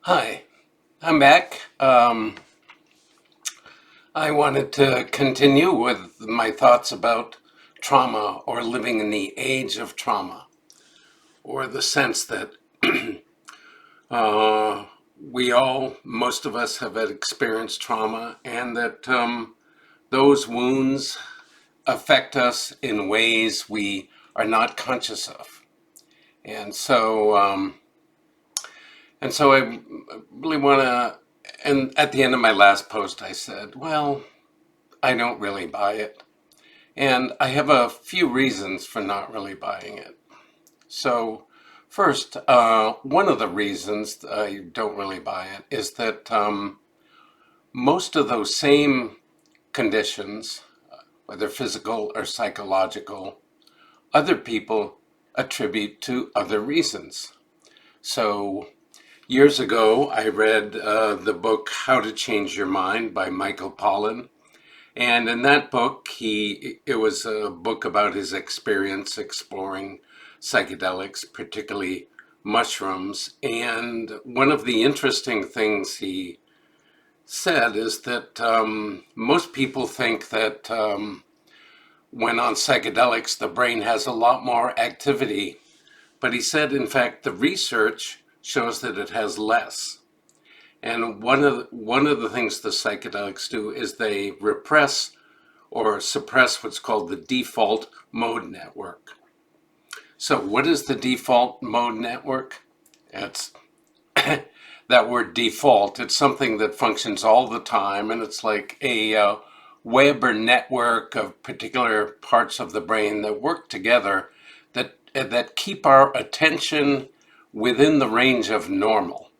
Hi, I'm back. I wanted to continue with my thoughts about trauma or living in the age of trauma, or the sense that uh, most of us have experienced trauma, and that those wounds affect us in ways we are not conscious of. And so, um, and so I really want to, and at the end of my last post, I said, well, I don't really buy it. And I have a few reasons for not really buying it. So, first, one of the reasons I don't really buy it is that most of those same conditions, whether physical or psychological, other people attribute to other reasons. So, years ago, I read the book How to Change Your Mind by Michael Pollan. And in that book, it was a book about his experience exploring psychedelics, particularly mushrooms. And one of the interesting things he said is that most people think that when on psychedelics, the brain has a lot more activity. But he said, in fact, the research shows that it has less. And one of the things the psychedelics do is they repress or suppress what's called the default mode network. So, what is the default mode network? It's that word default. It's something that functions all the time, and it's like a web or network of particular parts of the brain that work together that keep our attention within the range of normal.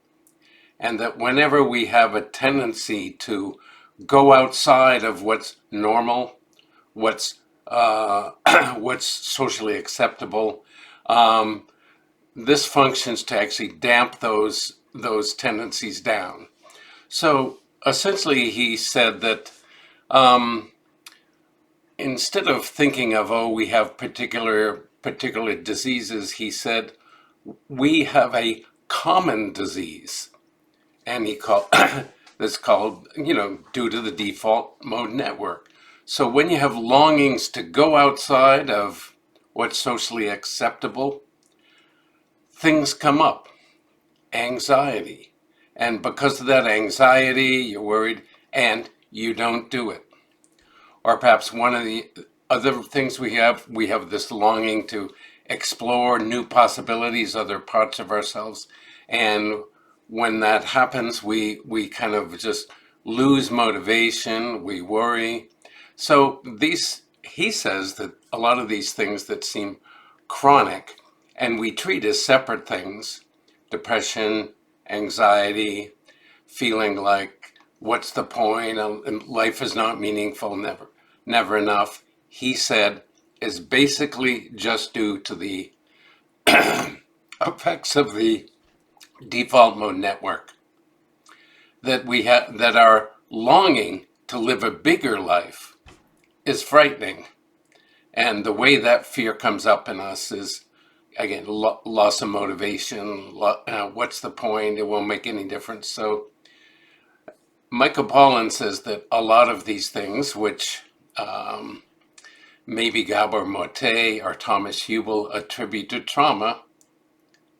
And that whenever we have a tendency to go outside of what's normal, what's what's socially acceptable. Um, this functions to actually damp those tendencies down. So essentially, he said that um, instead of thinking of we have particular diseases, he said we have a common disease, and he called that's called due to the default mode network. So when you have longings to go outside of what's socially acceptable, things come up, anxiety. And because of that anxiety, you're worried and you don't do it. Or perhaps one of the other things we have this longing to explore new possibilities, other parts of ourselves. And when that happens, we kind of just lose motivation, we worry. So he says that a lot of these things that seem chronic and we treat as separate things, depression, anxiety, feeling like what's the point, life is not meaningful, never enough, he said, is basically just due to the effects of the default mode network. That our longing to live a bigger life is frightening. And the way that fear comes up in us is, again, loss of motivation. What's the point? It won't make any difference. So Michael Pollan says that a lot of these things, which maybe Gabor Mate or Thomas Hubel attribute to trauma,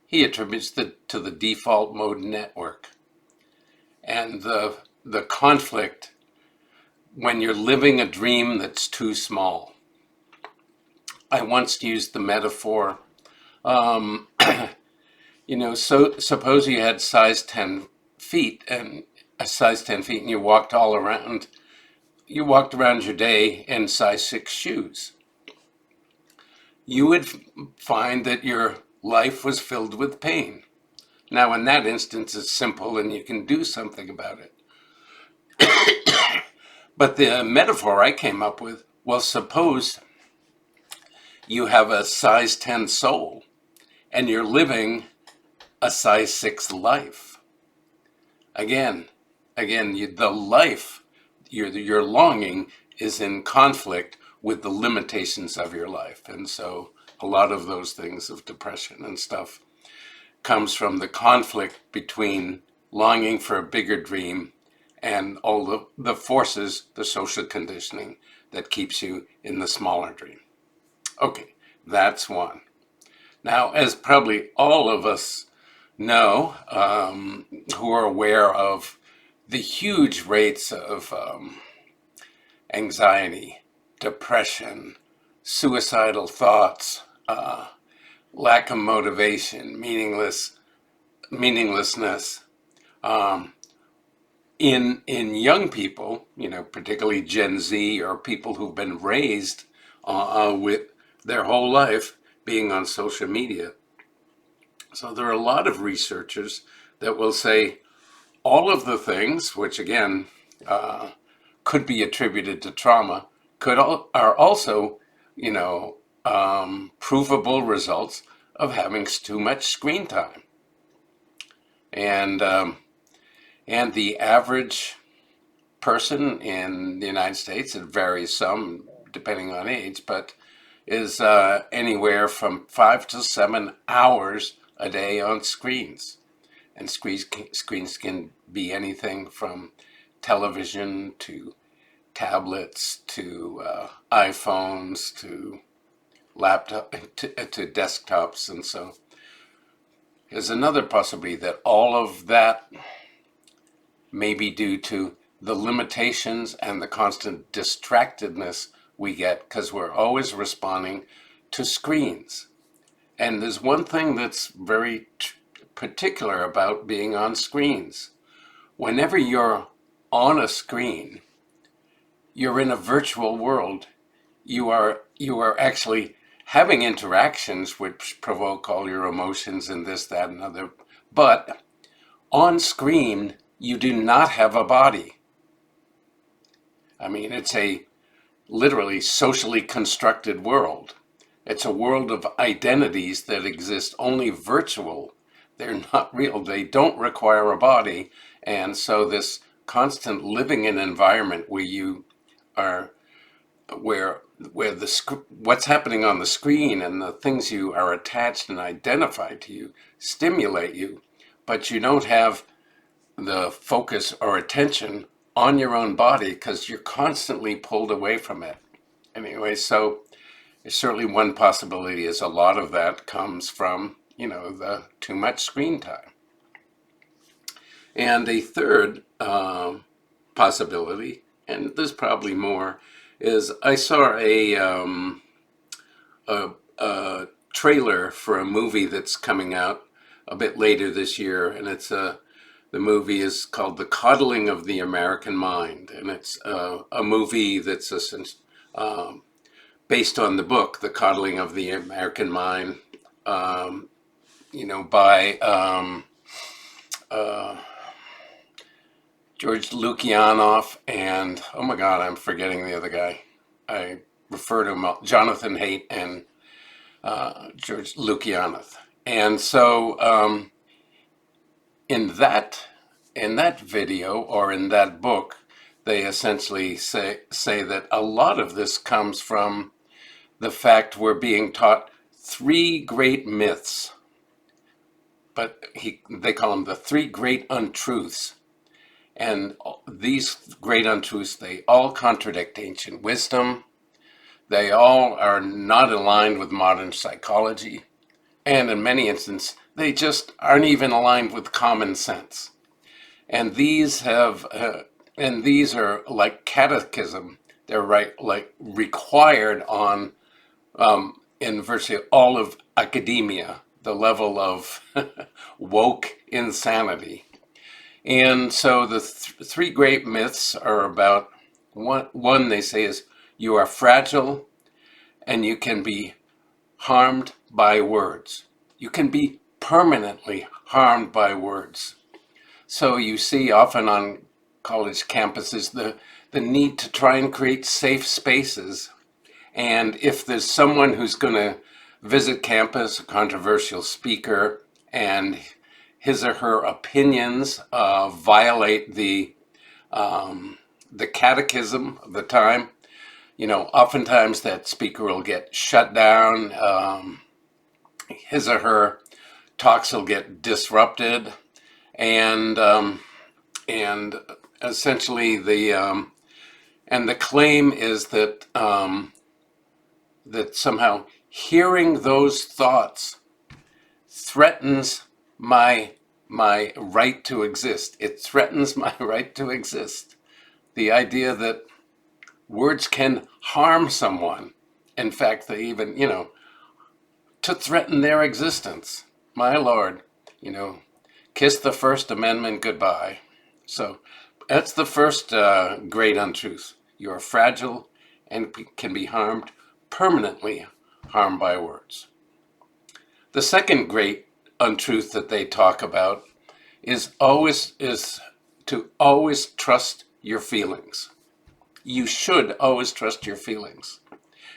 he attributes to the default mode network. And the conflict when you're living a dream that's too small. I once used the metaphor, um, so suppose you had size 10 feet and a size 10 feet and you walked around your day in size 6 shoes. You would find that your life was filled with pain. Now, in that instance, it's simple and you can do something about it. But the metaphor I came up with, well, suppose you have a size 10 soul and you're living a size 6 life. Again, the life, your longing is in conflict with the limitations of your life. And so a lot of those things of depression and stuff comes from the conflict between longing for a bigger dream, and all the forces, the social conditioning that keeps you in the smaller dream. Okay, that's one. Now, as probably all of us know, who are aware of the huge rates of anxiety, depression, suicidal thoughts, lack of motivation, meaninglessness, um, in young people, particularly Gen Z or people who've been raised with their whole life being on social media. So there are a lot of researchers that will say all of the things, which again could be attributed to trauma, are also, provable results of having too much screen time. And the average person in the United States, it varies some depending on age, but is anywhere from 5 to 7 hours a day on screens. And screens can be anything from television to tablets to iPhones to laptop to desktops. And so there's another possibility that all of that may be due to the limitations and the constant distractedness we get because we're always responding to screens. And there's one thing that's very particular about being on screens. Whenever you're on a screen, you're in a virtual world. You are actually having interactions which provoke all your emotions and this, that, and other. But on screen, you do not have a body. I mean, it's a literally socially constructed world. It's a world of identities that exist only virtual. They're not real. They don't require a body. And so this constant living in an environment where you are, where what's happening on the screen and the things you are attached and identified to you stimulate you, but you don't have the focus or attention on your own body because you're constantly pulled away from it. Anyway, so certainly one possibility is a lot of that comes from, the too much screen time. And a third possibility, and there's probably more, is I saw a trailer for a movie that's coming out a bit later this year, and the movie is called The Coddling of the American Mind, and it's a movie that's based on the book The Coddling of the American Mind, by George Lukianoff and, oh my God, I'm forgetting the other guy. I refer to him, Jonathan Haidt and George Lukianoff. And so in that video or in that book, they essentially say that a lot of this comes from the fact we're being taught three great myths, but they call them the three great untruths. And these great untruths, they all contradict ancient wisdom. They all are not aligned with modern psychology. And in many instances, they just aren't even aligned with common sense. And these are like catechism. They're required on in virtually all of academia, the level of woke insanity. And so the three great myths are about one they say is you are fragile and you can be harmed by words. You can be permanently harmed by words. So you see often on college campuses the need to try and create safe spaces. And if there's someone who's going to visit campus, a controversial speaker, and his or her opinions violate the catechism of the time, oftentimes that speaker will get shut down. His or her talks will get disrupted, and and essentially the claim is that that somehow hearing those thoughts threatens my my right to exist. It threatens my right to exist. The idea that words can harm someone. In fact, they even, to threaten their existence. My Lord, you know, kiss the First Amendment goodbye. So that's the first great untruth. You are fragile and can be harmed, permanently harmed by words. The second great untruth that they talk about is to always trust your feelings. You should always trust your feelings.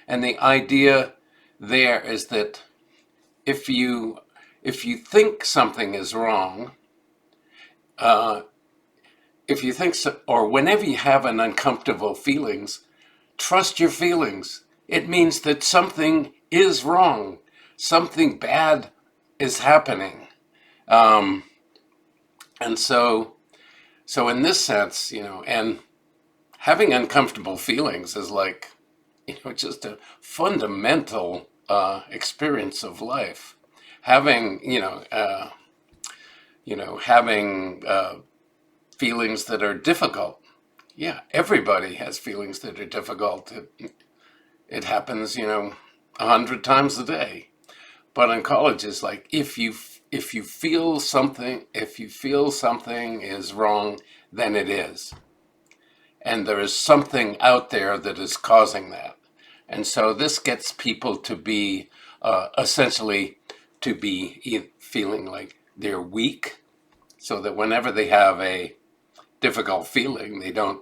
And the idea there is that if you if you think something is wrong, uh, if you think so, or whenever you have an uncomfortable feelings, trust your feelings. It means that something is wrong, something bad is happening, um, and so in this sense, and having uncomfortable feelings is like, just a fundamental experience of life. Having, having feelings that are difficult. Yeah, everybody has feelings that are difficult. It happens, 100 times a day. But in college, it's like if you feel something is wrong, then it is, and there is something out there that is causing that. And so this gets people to be essentially to be feeling like they're weak, so that whenever they have a difficult feeling, they don't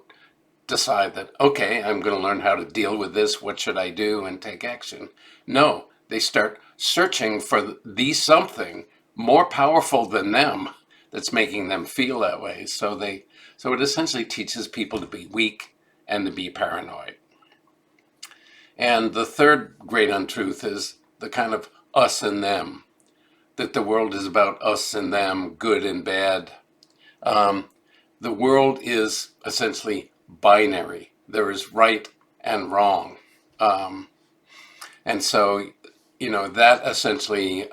decide that, okay, I'm going to learn how to deal with this. What should I do? And take action. No, they start searching for the something more powerful than them that's making them feel that way. So it essentially teaches people to be weak and to be paranoid. And the third great untruth is the kind of us and them, that the world is about us and them, good and bad. Um, the world is essentially binary. There is right and wrong. Um, and so, that essentially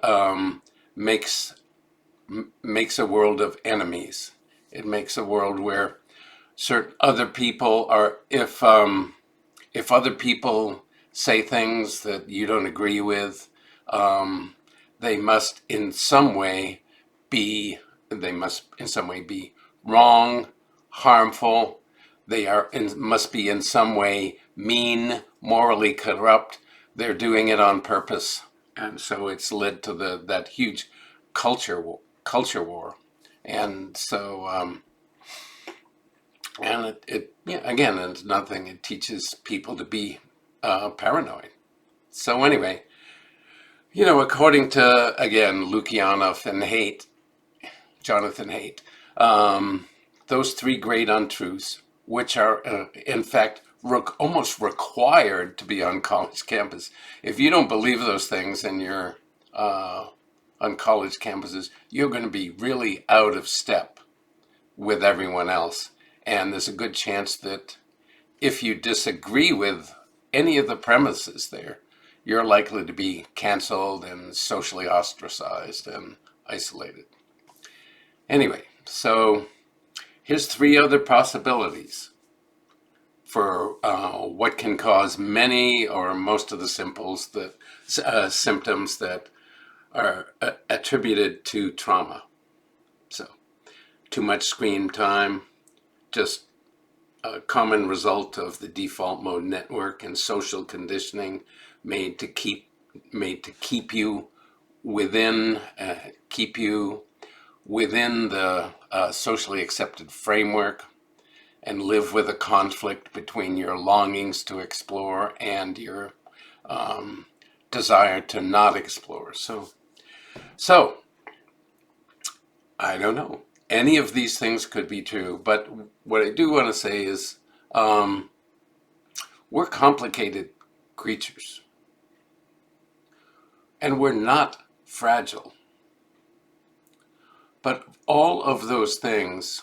makes makes a world of enemies. It makes a world where certain other people are, if other people say things that you don't agree with, um, they must in some way they must in some way be wrong, harmful. Must be in some way mean, morally corrupt. They're doing it on purpose, and so it's led to that huge culture war. And so and it yeah, again, it's nothing. It teaches people to be paranoid. So anyway, according to, again, Lukianoff and Jonathan Haidt, those three great untruths, which are in fact almost required to be on college campus. If you don't believe those things and you're on college campuses, you're going to be really out of step with everyone else. And there's a good chance that if you disagree with any of the premises there, you're likely to be canceled and socially ostracized and isolated. Anyway, so here's three other possibilities for what can cause many or most of the symptoms that are attributed to trauma. So, too much screen time, just a common result of the default mode network and social conditioning made to keep you within the socially accepted framework, and live with a conflict between your longings to explore and your desire to not explore. So I don't know. Any of these things could be true, but what I do want to say is we're complicated creatures, and we're not fragile. But all of those things,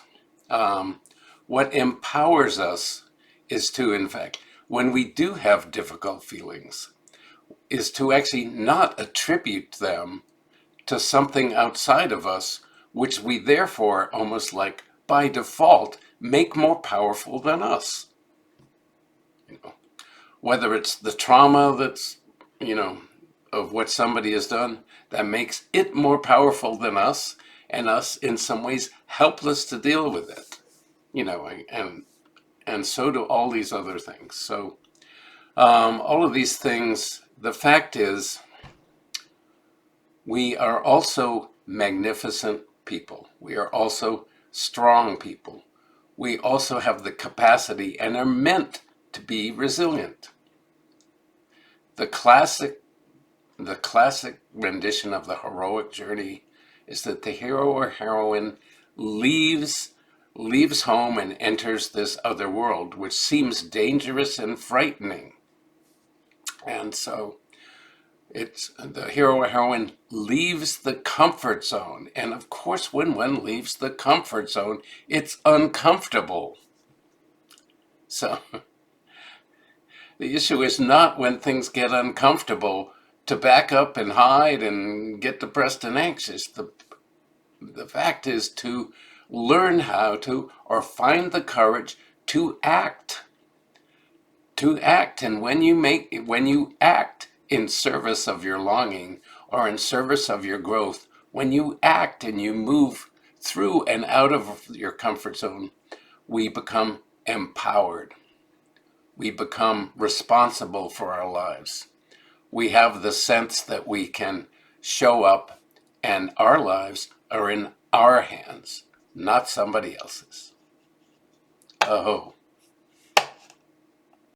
um, what empowers us is to, in fact, when we do have difficult feelings, is to actually not attribute them to something outside of us, which we therefore almost like by default make more powerful than us. You know, whether it's the trauma that's, you know, of what somebody has done that makes it more powerful than us, and us in some ways helpless to deal with it, you know, and so do all these other things. So all of these things, the fact is, we are also magnificent people. We are also strong people. We also have the capacity and are meant to be resilient. The classic the classic rendition of the heroic journey is that the hero or heroine leaves leaves home and enters this other world, which seems dangerous and frightening. And so it's the hero or heroine leaves the comfort zone. And of course, when one leaves the comfort zone, it's uncomfortable. So the issue is not when things get uncomfortable to back up and hide and get depressed and anxious. The fact is to learn how to, or find the courage to act. To act. And when you act in service of your longing or in service of your growth, when you act and you move through and out of your comfort zone, we become empowered. We become responsible for our lives. We have the sense that we can show up and our lives are in our hands, not somebody else's. Oh.